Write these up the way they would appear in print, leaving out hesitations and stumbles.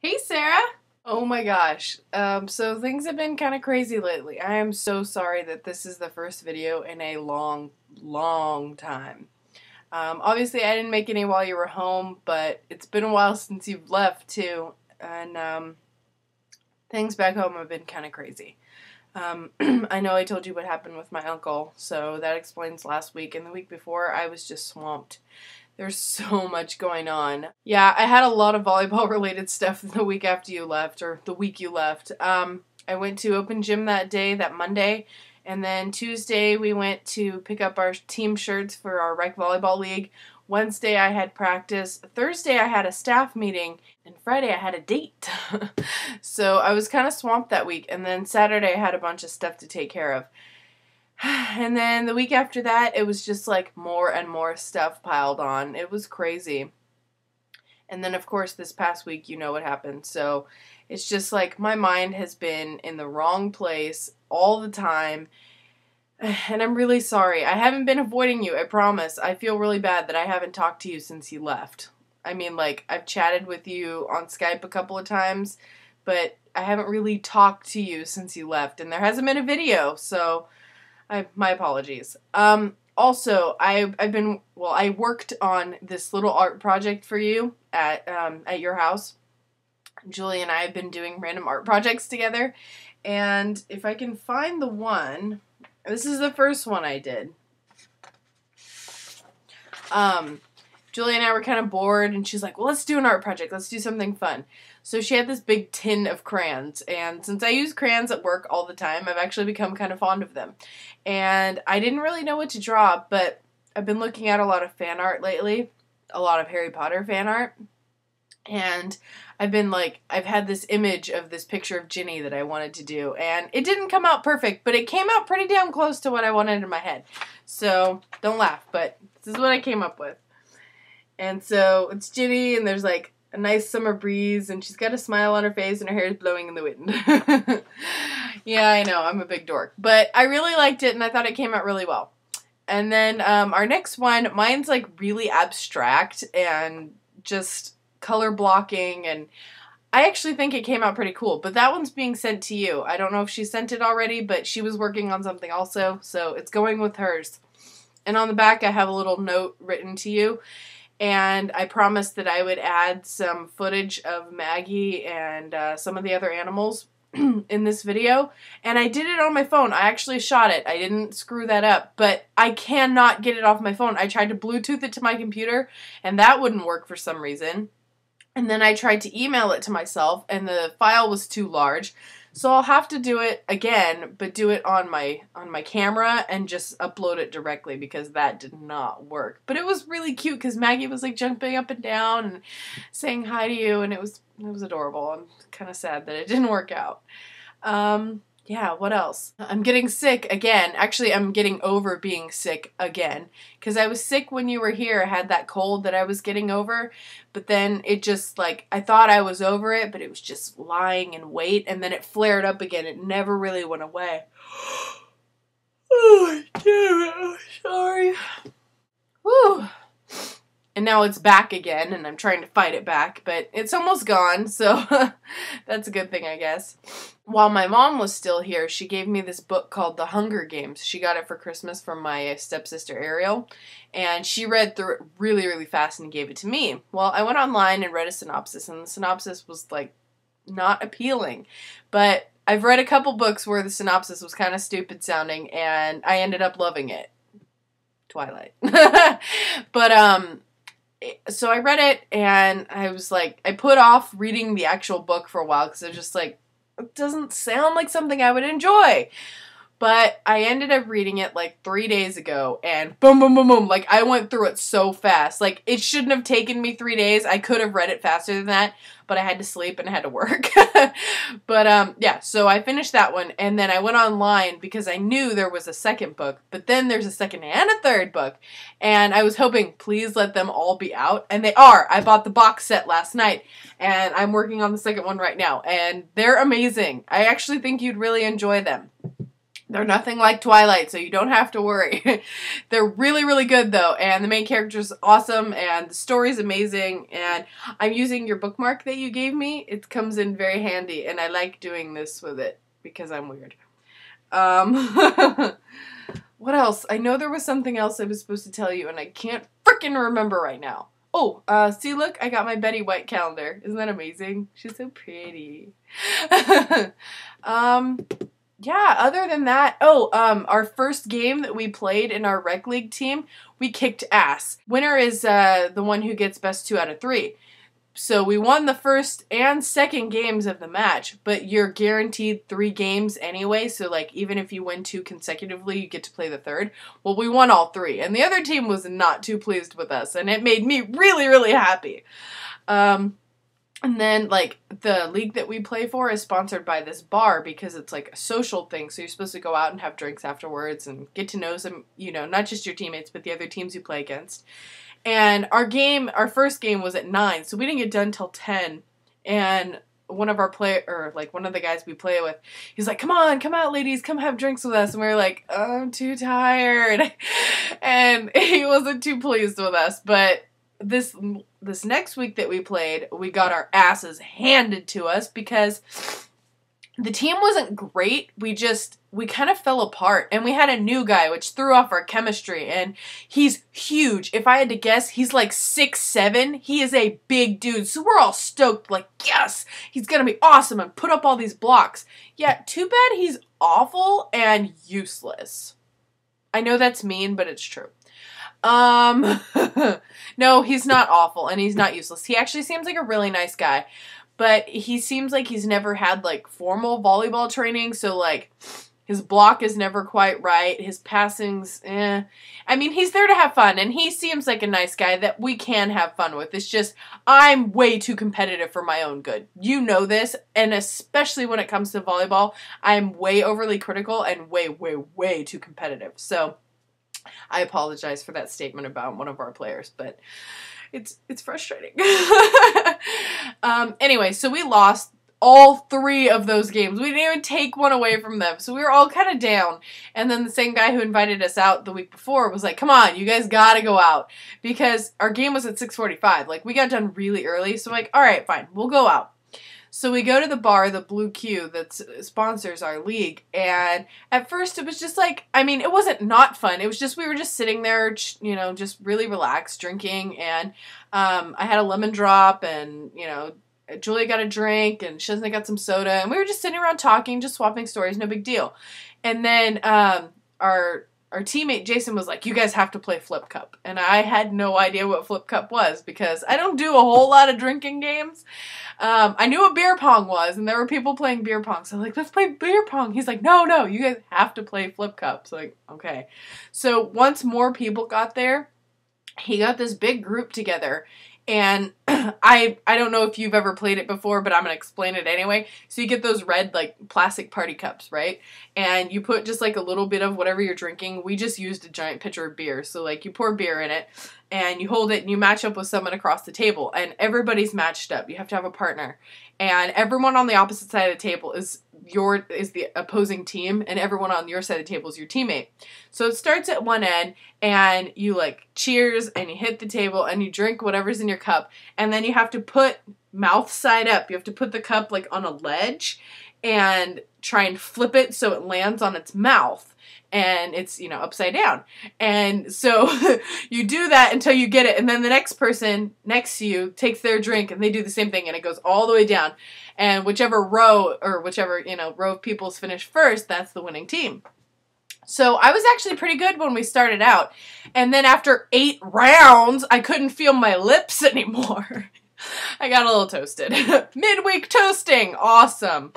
Hey, Sarah. Oh my gosh. So things have been kind of crazy lately. I am so sorry that this is the first video in a long time. Obviously I didn't make any while you were home, but it's been a while since you've left too, and things back home have been kind of crazy. I know I told you what happened with my uncle, so that explains last week, and the week before I was just swamped. There's so much going on. Yeah, I had a lot of volleyball related stuff the week after you left, or the week you left. I went to open gym that day, that Monday, and then Tuesday we went to pick up our team shirts for our rec volleyball league. Wednesday I had practice. Thursday I had a staff meeting, and Friday I had a date. So I was kind of swamped that week, and then Saturday I had a bunch of stuff to take care of. And then the week after that, it was just like more and more stuff piled on. It was crazy. And then, of course, this past week, you know what happened. So it's just like my mind has been in the wrong place all the time. And I'm really sorry. I haven't been avoiding you, I promise. I feel really bad that I haven't talked to you since you left. I mean, like, I've chatted with you on Skype a couple of times, but I haven't really talked to you since you left. And there hasn't been a video, so my apologies. Also, I worked on this little art project for you at your house. Julie and I have been doing random art projects together, and if I can find the one, this is the first one I did. Julie and I were kind of bored, and she's like, well, let's do an art project. Let's do something fun. So she had this big tin of crayons, and since I use crayons at work all the time, I've actually become kind of fond of them. And I didn't really know what to draw, but I've been looking at a lot of fan art lately, a lot of Harry Potter fan art, and I've had this image of this picture of Ginny that I wanted to do, and it didn't come out perfect, but it came out pretty damn close to what I wanted in my head. So, don't laugh, but this is what I came up with. And so, it's Ginny, and there's like a nice summer breeze, and she's got a smile on her face, and her hair is blowing in the wind. Yeah, I know, I'm a big dork. But I really liked it, and I thought it came out really well. And then our next one, mine's like really abstract and just color blocking, and I actually think it came out pretty cool. But that one's being sent to you. I don't know if she sent it already, but she was working on something also, so it's going with hers. And on the back, I have a little note written to you. And I promised that I would add some footage of Maggie and some of the other animals in this video. And I did it on my phone. I actually shot it. I didn't screw that up. But I cannot get it off my phone. I tried to Bluetooth it to my computer, and that wouldn't work for some reason. And then I tried to email it to myself, and the file was too large. So I'll have to do it again, but do it on my camera and just upload it directly, because that did not work. But it was really cute because Maggie was like jumping up and down and saying hi to you, and it was adorable. I'm kind of sad that it didn't work out. Yeah, what else? I'm getting sick again. Actually, I'm getting over being sick again, because I was sick when you were here. I had that cold that I was getting over, but then it just, like, I thought I was over it, but it was just lying in wait, and then it flared up again. It never really went away. Oh, damn it. I'm sorry. Whew. And now it's back again, and I'm trying to fight it back, but it's almost gone, so that's a good thing, I guess. While my mom was still here, she gave me this book called The Hunger Games. She got it for Christmas from my stepsister Ariel, and she read through it really, really fast and gave it to me. Well, I went online and read a synopsis, and the synopsis was, like, not appealing. But I've read a couple books where the synopsis was kind of stupid sounding, and I ended up loving it. Twilight. But, so I read it, and I was like, I put off reading the actual book for a while, because I was just like, it doesn't sound like something I would enjoy. But I ended up reading it like 3 days ago, and boom, boom, boom, boom. Like, I went through it so fast. Like, it shouldn't have taken me 3 days. I could have read it faster than that, but I had to sleep and I had to work. But, yeah, so I finished that one, and then I went online because I knew there was a second book, but then there's a second and a third book, and I was hoping, please let them all be out, and they are. I bought the box set last night, and I'm working on the second one right now, and they're amazing. I actually think you'd really enjoy them. They're nothing like Twilight, so you don't have to worry. They're really, really good, though, and the main character's awesome, and the story's amazing, and I'm using your bookmark that you gave me. It comes in very handy, and I like doing this with it, because I'm weird. What else? I know there was something else I was supposed to tell you, and I can't frickin' remember right now. Oh, see, look, I got my Betty White calendar. Isn't that amazing? She's so pretty. Yeah, other than that, our first game that we played in our rec league team, we kicked ass. Winner is the one who gets best 2 out of 3. So we won the first and second games of the match, but you're guaranteed 3 games anyway, so like even if you win 2 consecutively, you get to play the third. Well, we won all 3, and the other team was not too pleased with us, and it made me really, really happy. And then, like, the league that we play for is sponsored by this bar because it's, like, a social thing. So you're supposed to go out and have drinks afterwards and get to know some, you know, not just your teammates, but the other teams you play against. And our first game was at 9, so we didn't get done till 10. And one of the guys we play with, he's like, come on, come out, ladies, come have drinks with us. And we were like, oh, I'm too tired. And he wasn't too pleased with us, but this next week that we played, we got our asses handed to us because the team wasn't great. We kind of fell apart, and we had a new guy, which threw off our chemistry, and he's huge. If I had to guess, he's like 6'7". He is a big dude, so we're all stoked, like, yes, he's gonna be awesome and put up all these blocks. Yeah, too bad he's awful and useless. I know that's mean, but it's true. No, he's not awful, and he's not useless. He actually seems like a really nice guy, but he seems like he's never had, like, formal volleyball training, so, like, his block is never quite right, his passing's, I mean, he's there to have fun, and he seems like a nice guy that we can have fun with. It's just, I'm way too competitive for my own good. You know this, and especially when it comes to volleyball, I'm way overly critical and way, way, way too competitive, so I apologize for that statement about one of our players, but it's frustrating. Anyway, so we lost all 3 of those games. We didn't even take one away from them, so we were all kind of down. And then the same guy who invited us out the week before was like, come on, you guys gotta go out. Because our game was at 6:45. Like, we got done really early, so I'm like, alright, fine, we'll go out. So we go to the bar, the Blue Q, that sponsors our league, and at first it was just like, I mean, it wasn't not fun, it was just, we were just sitting there, you know, just really relaxed, drinking, and I had a lemon drop, and, you know, Julia got a drink, and Shazna got some soda, and we were just sitting around talking, just swapping stories, no big deal. And then our teammate Jason was like, you guys have to play Flip Cup. And I had no idea what Flip Cup was because I don't do a whole lot of drinking games. I knew what beer pong was, and there were people playing beer pong. So I'm like, let's play beer pong. He's like, no, you guys have to play Flip Cup. So like, okay. So once more people got there, he got this big group together. And I don't know if you've ever played it before, but I'm going to explain it anyway. So you get those red, like, plastic party cups, right? And you put just, like, a little bit of whatever you're drinking. We just used a giant pitcher of beer. So, like, you pour beer in it, and you hold it, and you match up with someone across the table. And everybody's matched up. You have to have a partner. And everyone on the opposite side of the table is the opposing team, and everyone on your side of the table is your teammate. So it starts at one end, and you, like, cheers, and you hit the table, and you drink whatever's in your cup, and then you have to put mouth side up. You have to put the cup, like, on a ledge, and try and flip it so it lands on its mouth. And it's, you know, upside down. And so you do that until you get it. And then the next person next to you takes their drink and they do the same thing. And it goes all the way down. And whichever row of people is finished first, that's the winning team. So I was actually pretty good when we started out. And then after 8 rounds, I couldn't feel my lips anymore. I got a little toasted. Midweek toasting. Awesome.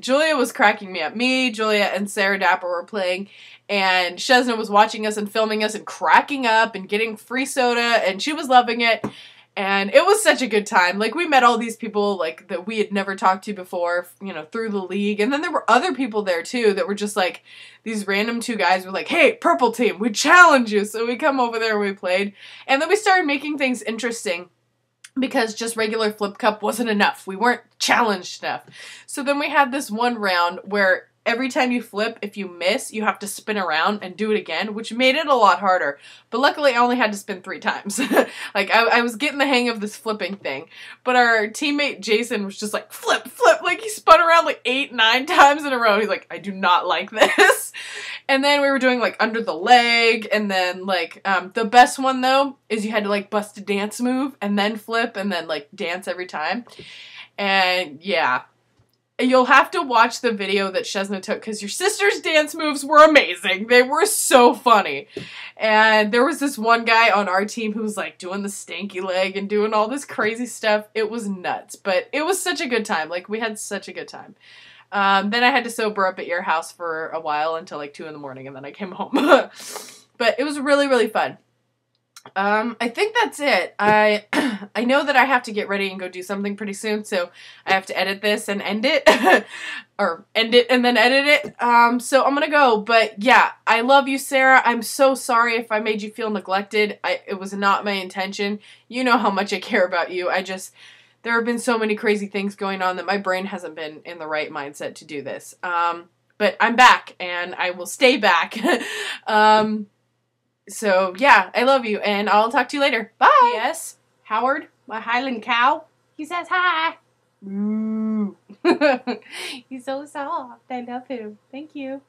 Julia was cracking me up. Me, Julia, and Sarah Dapper were playing, and Shazna was watching us and filming us and cracking up and getting free soda, and she was loving it, and it was such a good time. Like, we met all these people, like, that we had never talked to before, you know, through the league, and then there were other people there, too, that were just, like, these random 2 guys were like, hey, purple team, we challenge you, so we come over there and we played, and then we started making things interesting. Because just regular Flip Cup wasn't enough. We weren't challenged enough. So then we had this one round where every time you flip, if you miss, you have to spin around and do it again, which made it a lot harder. But luckily, I only had to spin 3 times. Like, I was getting the hang of this flipping thing. But our teammate Jason was just like, flip, flip. Like, he spun around like 8, 9 times in a row. He's like, I do not like this. And then we were doing, like, under the leg. And then, like, the best one, though, is you had to, like, bust a dance move and then flip and then, like, dance every time. And, yeah. You'll have to watch the video that Shesna took because your sister's dance moves were amazing. They were so funny. And there was this one guy on our team who was like doing the stanky leg and doing all this crazy stuff. It was nuts, but it was such a good time. Like, we had such a good time. Then I had to sober up at your house for a while until like 2 in the morning and then I came home. But it was really, really fun. I think that's it. I know that I have to get ready and go do something pretty soon, so I have to edit this and end it. Or end it and then edit it. So I'm gonna go, but yeah, I love you, Sarah. I'm so sorry if I made you feel neglected. It was not my intention. You know how much I care about you. There have been so many crazy things going on that my brain hasn't been in the right mindset to do this. But I'm back, and I will stay back. So, yeah, I love you, and I'll talk to you later. Bye! Yes, Howard, my Highland cow, he says hi. Moo. He's so soft. I love him. Thank you.